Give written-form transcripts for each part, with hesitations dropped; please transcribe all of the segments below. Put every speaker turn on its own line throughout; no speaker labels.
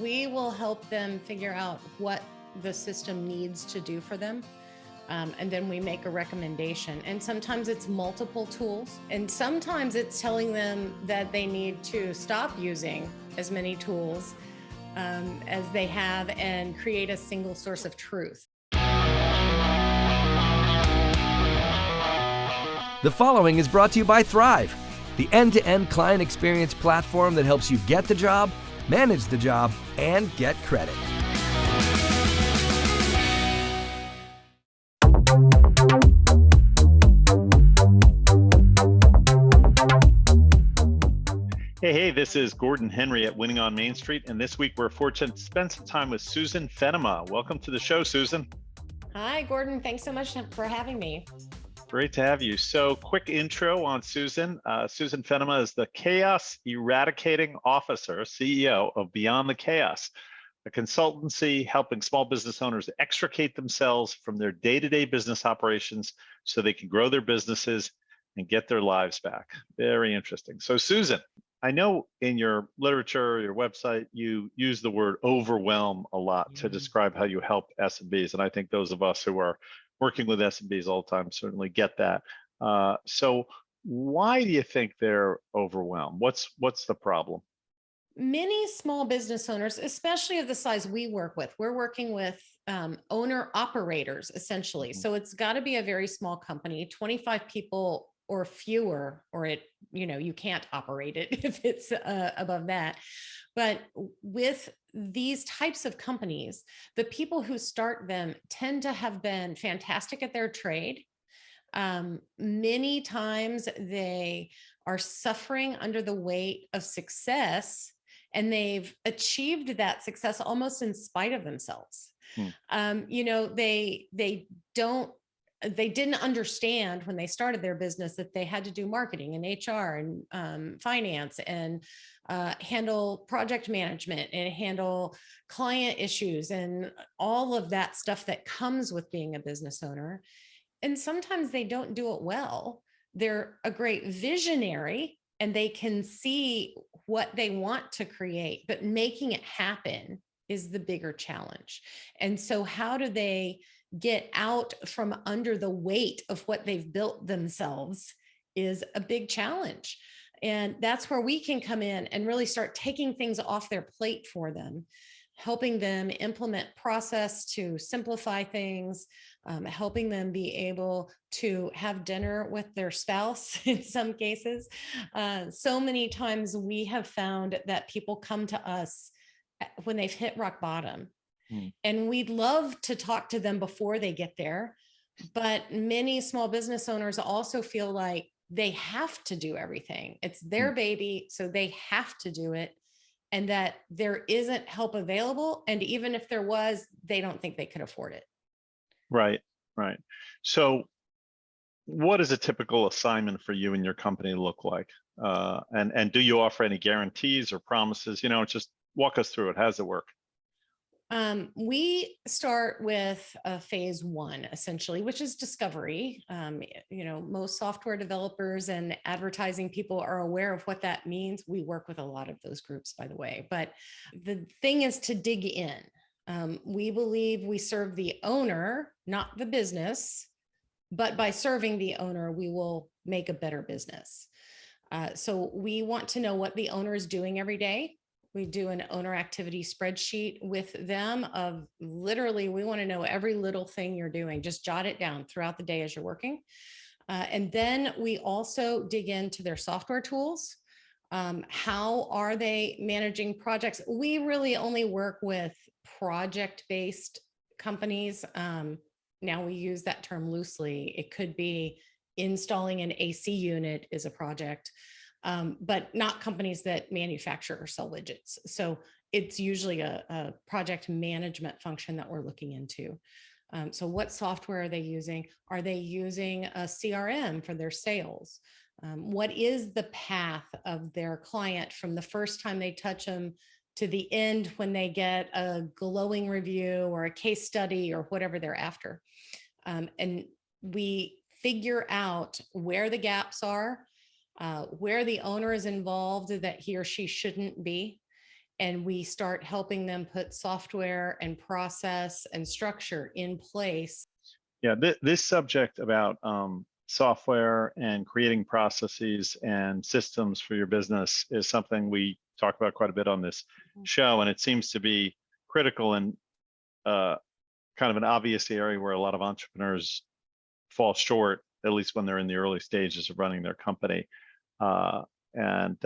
we will help them figure out what the system needs to do for them. And then we make a recommendation. And sometimes it's multiple tools. And sometimes it's telling them that they need to stop using as many tools as they have and create a single source of truth.
The following is brought to you by Thrive, the end-to-end client experience platform that helps you get the job, manage the job, and get credit.
Hey, this is Gordon Henry at Winning on Main Street, and this week we're fortunate to spend some time with Susan Fenema. Welcome to the show, Susan.
Hi, Gordon. Thanks so much for having me.
Great to have you. So, quick intro on Susan. Susan Fenema is the Chaos Eradicating Officer, CEO of Beyond the Chaos, a consultancy helping small business owners extricate themselves from their day-to-day business operations so they can grow their businesses and get their lives back. Very interesting. So, Susan, I know in your literature, your website, you use the word overwhelm a lot to describe how you help SMBs. And I think those of us who are working with SMBs all the time certainly get that. So why do you think they're overwhelmed? What's the problem?
Many small business owners, especially of the size we work with, we're working with owner operators, essentially.
Mm-hmm.
So it's got to be a very small company, 25 people or fewer, or you can't operate it if it's above that. But with these types of companies, the people who start them tend to have been fantastic at their trade. Many times they are suffering under the weight of success, and they've achieved that success almost in spite of themselves. They didn't understand when they started their business that they had to do marketing and HR and finance and handle project management and handle client issues and all of that stuff that comes with being a business owner. And sometimes they don't do it well. They're a great visionary and they can see what they want to create, but making it happen is the bigger challenge. And so how do they get out from under the weight of what they've built themselves is a big challenge. And that's where we can come in and really start taking things off their plate for them, helping them implement process to simplify things, helping them be able to have dinner with their spouse in some cases. So many times we have found that people come to us when they've hit rock bottom. And we'd love to talk to them before they get there. But many small business owners also feel like they have to do everything. It's their baby, so they have to do it. And that there isn't help available. And even if there was, they don't think they could afford it.
Right. So what does a typical assignment for you and your company look like? And do you offer any guarantees or promises? Just walk us through it. How does it work?
We start with phase one, essentially, which is discovery. Most software developers and advertising people are aware of what that means. We work with a lot of those groups, by the way, but the thing is to dig in. We believe we serve the owner, not the business, but by serving the owner, we will make a better business. So we want to know what the owner is doing every day. We do an owner activity spreadsheet with them of literally, we want to know every little thing you're doing. Just jot it down throughout the day as you're working. And then we also dig into their software tools. How are they managing projects? We really only work with project-based companies. Now we use that term loosely. It could be installing an AC unit is a project. But not companies that manufacture or sell widgets. So it's usually a project management function that we're looking into. So what software are they using? Are they using a CRM for their sales? What is the path of their client from the first time they touch them to the end when they get a glowing review or a case study or whatever they're after? And we figure out where the gaps are, where the owner is involved that he or she shouldn't be, and we start helping them put software and process and structure in place.
Yeah, this subject about software and creating processes and systems for your business is something we talk about quite a bit on this show, and it seems to be critical and kind of an obvious area where a lot of entrepreneurs fall short, at least when they're in the early stages of running their company. And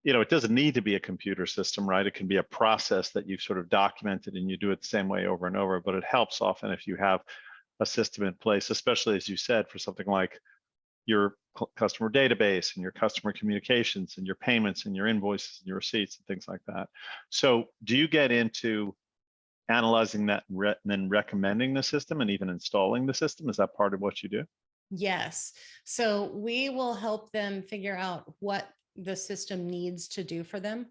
it doesn't need to be a computer system, right? It can be a process that you've sort of documented and you do it the same way over and over, but it helps often if you have a system in place, especially as you said, for something like your customer database and your customer communications and your payments and your invoices and your receipts and things like that. So do you get into analyzing that and then recommending the system and even installing the system? Is that part of what you do?
Yes. So we will help them figure out what the system needs to do for them.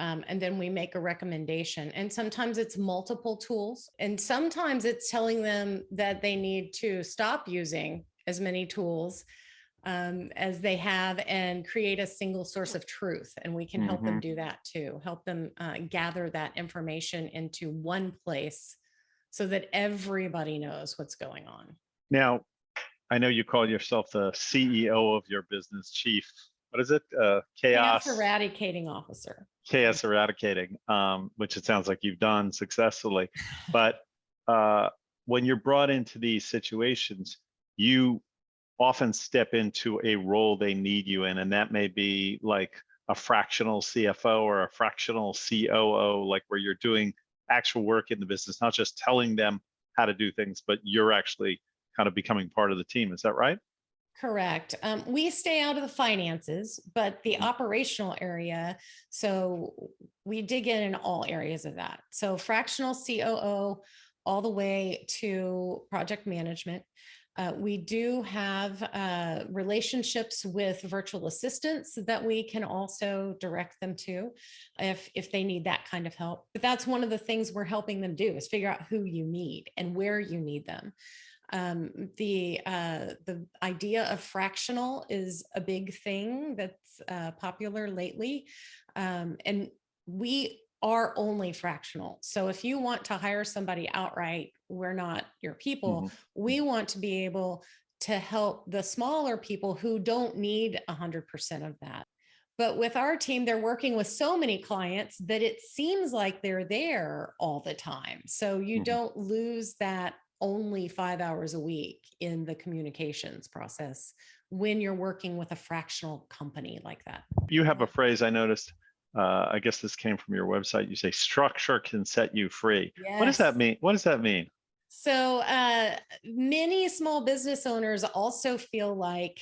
And then we make a recommendation. And sometimes it's multiple tools. And sometimes it's telling them that they need to stop using as many tools as they have and create a single source of truth. And we can help them do that too, help them gather that information into one place so that everybody knows what's going on.
Now, I know you call yourself the CEO of your business, chief. What is it?
Chaos eradicating officer.
Chaos eradicating, which it sounds like you've done successfully. But when you're brought into these situations, you often step into a role they need you in, and that may be like a fractional CFO or a fractional COO, like where you're doing actual work in the business, not just telling them how to do things, but you're actually kind of becoming part of the team. Is that right?
Correct. We stay out of the finances, but the operational area, so we dig in all areas of that. So fractional COO all the way to project management. We do have relationships with virtual assistants that we can also direct them to if they need that kind of help. But that's one of the things we're helping them do is figure out who you need and where you need them. The idea of fractional is a big thing that's popular lately. And we are only fractional. So if you want to hire somebody outright, we're not your people. We want to be able to help the smaller people who don't need 100% of that. But with our team, they're working with so many clients that it seems like they're there all the time. So you don't lose that only 5 hours a week in the communications process when you're working with a fractional company like that.
You have a phrase I noticed. I guess this came from your website. You say structure can set you free.
Yes.
What does that mean? What does that mean?
So many small business owners also feel like,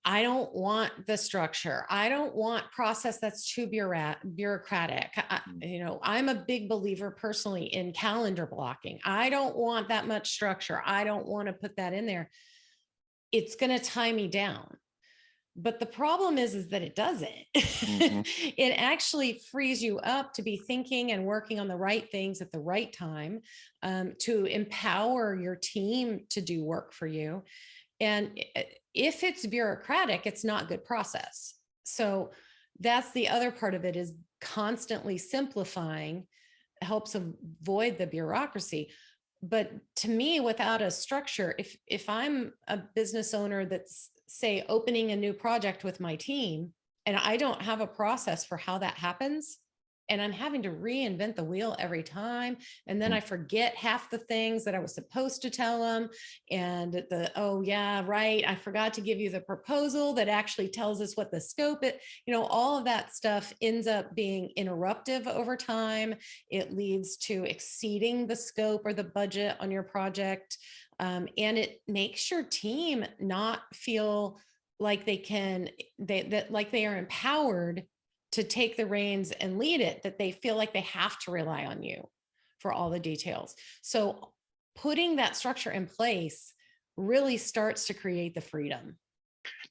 I don't want the structure. I don't want process that's too bureaucratic. I'm a big believer personally in calendar blocking. I don't want that much structure. I don't want to put that in there. It's going to tie me down. But the problem is that it doesn't. It actually frees you up to be thinking and working on the right things at the right time, to empower your team to do work for you. And if it's bureaucratic, it's not good process. So that's the other part of it, is constantly simplifying helps avoid the bureaucracy. But to me, without a structure, if I'm a business owner that's, say, opening a new project with my team, and I don't have a process for how that happens, and I'm having to reinvent the wheel every time, and then I forget half the things that I was supposed to tell them, and oh yeah, right, I forgot to give you the proposal that actually tells us what the scope is. All of that stuff ends up being interruptive over time. It leads to exceeding the scope or the budget on your project. And it makes your team not feel like they are empowered to take the reins and lead it, that they feel like they have to rely on you for all the details. So putting that structure in place really starts to create the freedom.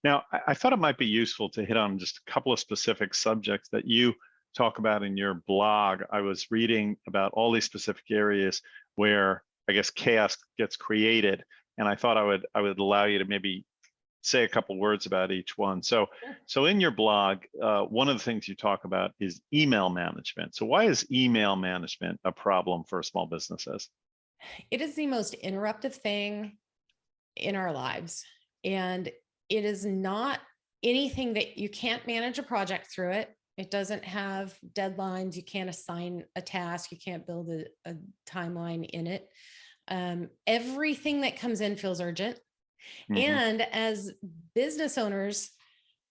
Now, I thought it might be useful to hit on just a couple of specific subjects that you talk about in your blog. I was reading about all these specific areas where I guess chaos gets created, and I thought I would allow you to maybe say a couple words about each one. So, so in your blog, one of the things you talk about is email management. So why is email management a problem for small businesses?
It is the most interruptive thing in our lives. And it is not anything that you can't manage a project through it. It doesn't have deadlines. You can't assign a task. You can't build a timeline in it. Everything that comes in feels urgent.
Mm-hmm.
And as business owners,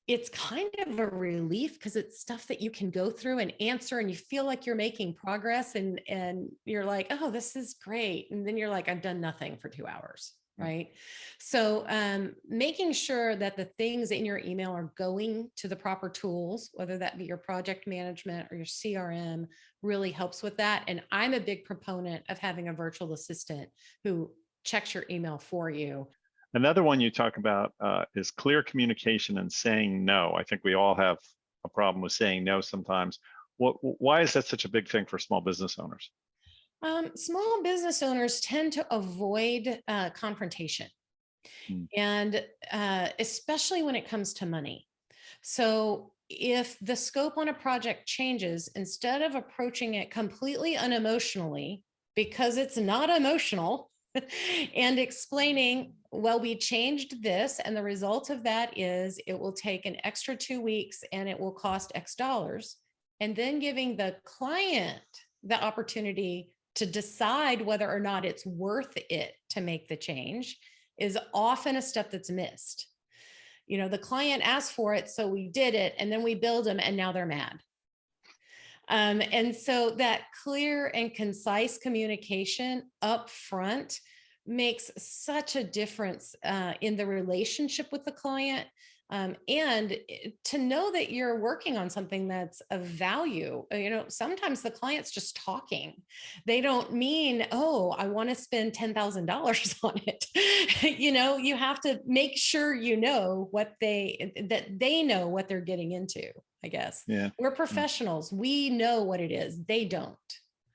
it's kind of a relief because it's stuff that you can go through and answer, and you feel like you're making progress, and you're like, oh, this is great. And then you're like, I've done nothing for 2 hours. Right. So making sure that the things in your email are going to the proper tools, whether that be your project management or your CRM, really helps with that. And I'm a big proponent of having a virtual assistant who checks your email for you.
Another one you talk about is clear communication and saying no. I think we all have a problem with saying no sometimes. Why is that such a big thing for small business owners?
Small business owners tend to avoid confrontation,
Hmm.
and especially when it comes to money. So if the scope on a project changes, instead of approaching it completely unemotionally, because it's not emotional, and explaining, well, we changed this, and the result of that is it will take an extra 2 weeks and it will cost X dollars. And then giving the client the opportunity to decide whether or not it's worth it to make the change is often a step that's missed. The client asked for it, so we did it, and then we billed them, and now they're mad. And so that clear and concise communication up front makes such a difference in the relationship with the client. And to know that you're working on something that's of value. Sometimes the client's just talking. They don't mean, oh, I want to spend $10,000 on it. You have to make sure that they know what they're getting into, I guess.
Yeah.
We're professionals. We know what it is. They don't.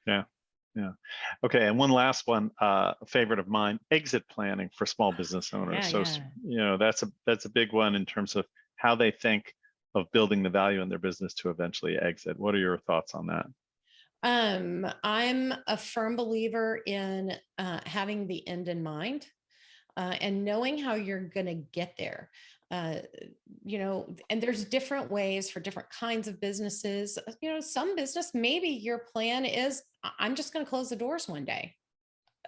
Yeah. Yeah. Okay. And one last one, a favorite of mine, exit planning for small business owners.
Yeah.
That's a big one in terms of how they think of building the value in their business to eventually exit. What are your thoughts on that?
I'm a firm believer in having the end in mind and knowing how you're going to get there. And there's different ways for different kinds of businesses. Some business, maybe your plan is, I'm just going to close the doors one day.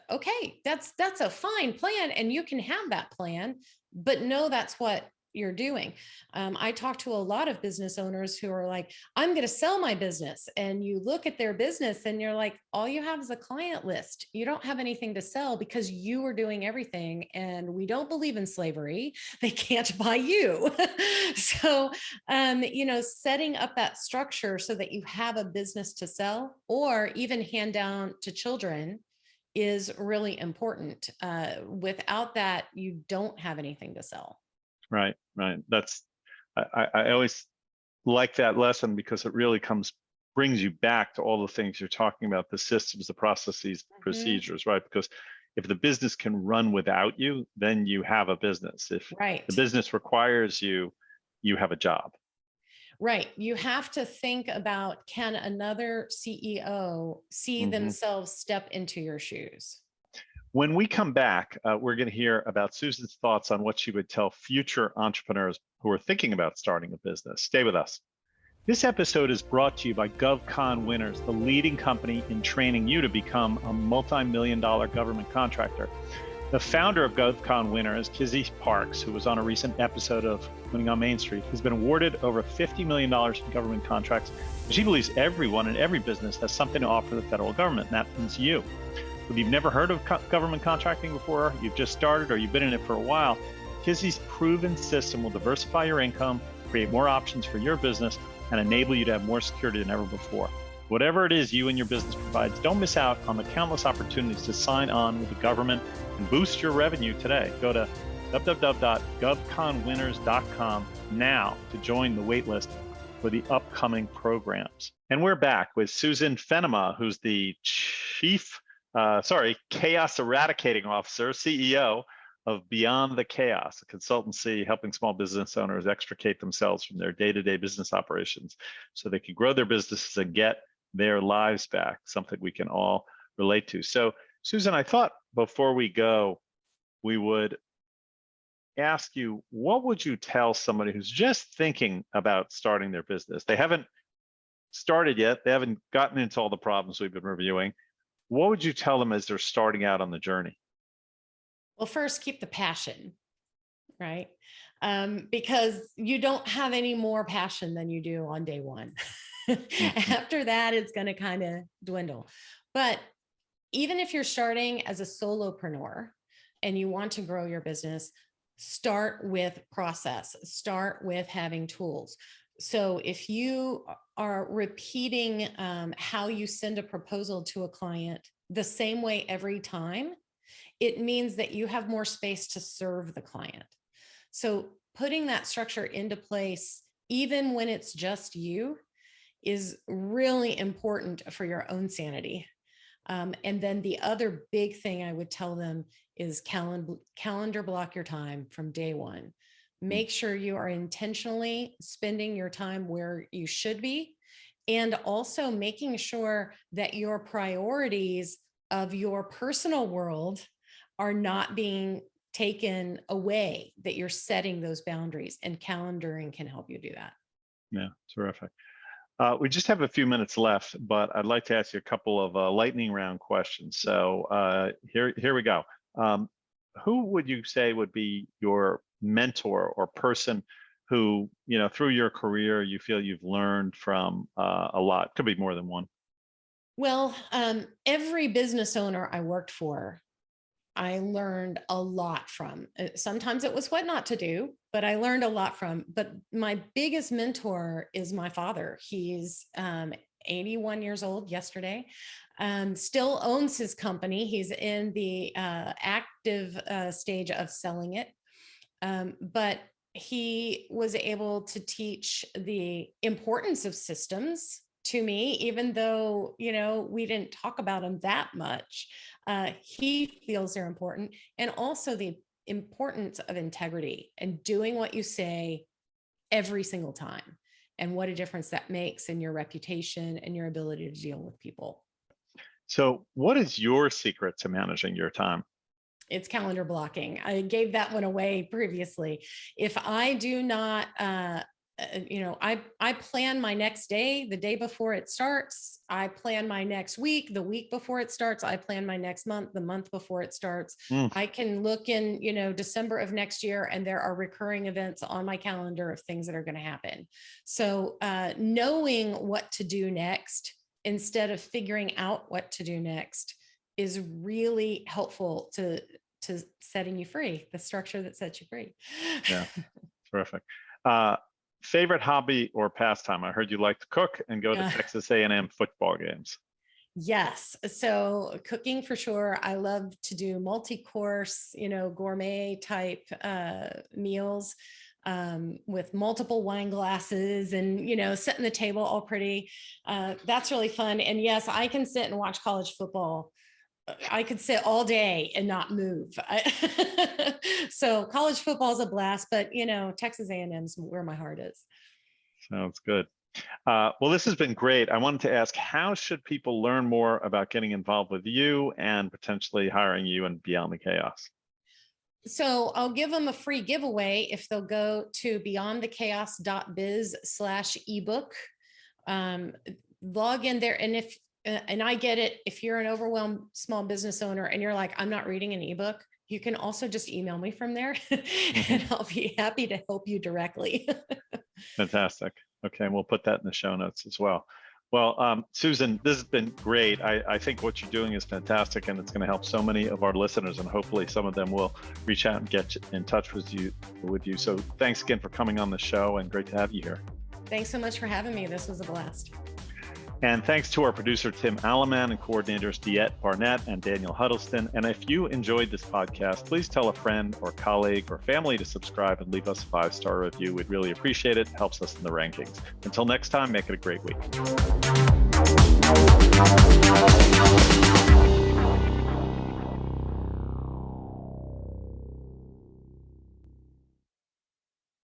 Okay, that's a fine plan, and you can have that plan, but know that's what you're doing. I talk to a lot of business owners who are like, I'm going to sell my business. And you look at their business and you're like, all you have is a client list. You don't have anything to sell because you are doing everything. And we don't believe in slavery. They can't buy you. So, setting up that structure so that you have a business to sell or even hand down to children is really important. Without that, you don't have anything to sell.
Right. I always like that lesson because it really brings you back to all the things you're talking about, the systems, the processes, procedures, right? Because if the business can run without you, then you have a business. If the business requires you, you have a job.
Right. You have to think about, can another CEO see themselves step into your shoes?
When we come back, we're going to hear about Susan's thoughts on what she would tell future entrepreneurs who are thinking about starting a business. Stay with us. This episode is brought to you by GovCon Winners, the leading company in training you to become a multi-million-dollar government contractor. The founder of GovCon Winners, Kizzy Parks, who was on a recent episode of Winning on Main Street, has been awarded over $50 million in government contracts. She believes everyone in every business has something to offer the federal government, and that means you. If you've never heard of government contracting before, you've just started, or you've been in it for a while, Kizzy's proven system will diversify your income, create more options for your business, and enable you to have more security than ever before. Whatever it is you and your business provides, don't miss out on the countless opportunities to sign on with the government and boost your revenue today. Go to www.govconwinners.com now to join the waitlist for the upcoming programs. And we're back with Susan Fenema, who's the Chaos Eradicating Officer, CEO of Beyond the Chaos, a consultancy helping small business owners extricate themselves from their day-to-day business operations so they can grow their businesses and get their lives back, something we can all relate to. So, Susan, I thought before we go, we would ask you, what would you tell somebody who's just thinking about starting their business? They haven't started yet. They haven't gotten into all the problems we've been reviewing. What would you tell them as they're starting out on the journey?
Well, first, keep the passion, right? Because you don't have any more passion than you do on day one. After that, it's going to kind of dwindle. But even if you're starting as a solopreneur and you want to grow your business, start with process, start with having tools. So if you are repeating how you send a proposal to a client the same way every time, it means that you have more space to serve the client. So putting that structure into place, even when it's just you, is really important for your own sanity. And then the other big thing I would tell them is calendar block your time from day one. Make sure you are intentionally spending your time where you should be, and also making sure that your priorities of your personal world are not being taken away, that you're setting those boundaries, and calendaring can help you do that.
Yeah, terrific. We just have a few minutes left, but I'd like to ask you a couple of lightning round questions. So here we go. Who would you say would be your mentor or person who, through your career, you feel you've learned from a lot? Could be more than one.
Well, every business owner I worked for, I learned a lot from. Sometimes it was what not to do, but I learned a lot from. But my biggest mentor is my father. He's 81 years old yesterday, still owns his company. He's in the active stage of selling it. But he was able to teach the importance of systems to me, even though, we didn't talk about them that much. He feels they're important. And also the importance of integrity and doing what you say every single time, and what a difference that makes in your reputation and your ability to deal with people.
So what is your secret to managing your time?
It's calendar blocking. I gave that one away previously. If I do not, I plan my next day, the day before it starts. I plan my next week, the week before it starts. I plan my next month, the month before it starts. I can look in, December of next year, and there are recurring events on my calendar of things that are going to happen. So knowing what to do next instead of figuring out what to do next is really helpful to setting you free, the structure that sets you free.
Yeah, terrific. Favorite hobby or pastime? I heard you like to cook and go to Texas A&M football games.
Yes. So cooking for sure. I love to do multi-course, gourmet type meals with multiple wine glasses and, setting the table all pretty. That's really fun. And yes, I can sit and watch college football. I could sit all day and not move. So college football is a blast, but Texas A&M's where my heart is.
Sounds good. Well, this has been great. I wanted to ask, how should people learn more about getting involved with you and potentially hiring you and Beyond the Chaos?
So I'll give them a free giveaway if they'll go to beyondthechaos.biz/ebook. Log in there, and I get it. If you're an overwhelmed small business owner and you're like, I'm not reading an ebook, you can also just email me from there and I'll be happy to help you directly.
Fantastic. Okay, and we'll put that in the show notes as well. Well, Susan, this has been great. I think what you're doing is fantastic, and it's going to help so many of our listeners, and hopefully some of them will reach out and get in touch with you. So thanks again for coming on the show, and great to have you here.
Thanks so much for having me. This was a blast.
And thanks to our producer, Tim Alaman, and coordinators, Diet Barnett and Daniel Huddleston. And if you enjoyed this podcast, please tell a friend or colleague or family to subscribe and leave us a 5-star review. We'd really appreciate it. It helps us in the rankings. Until next time, make it a great week.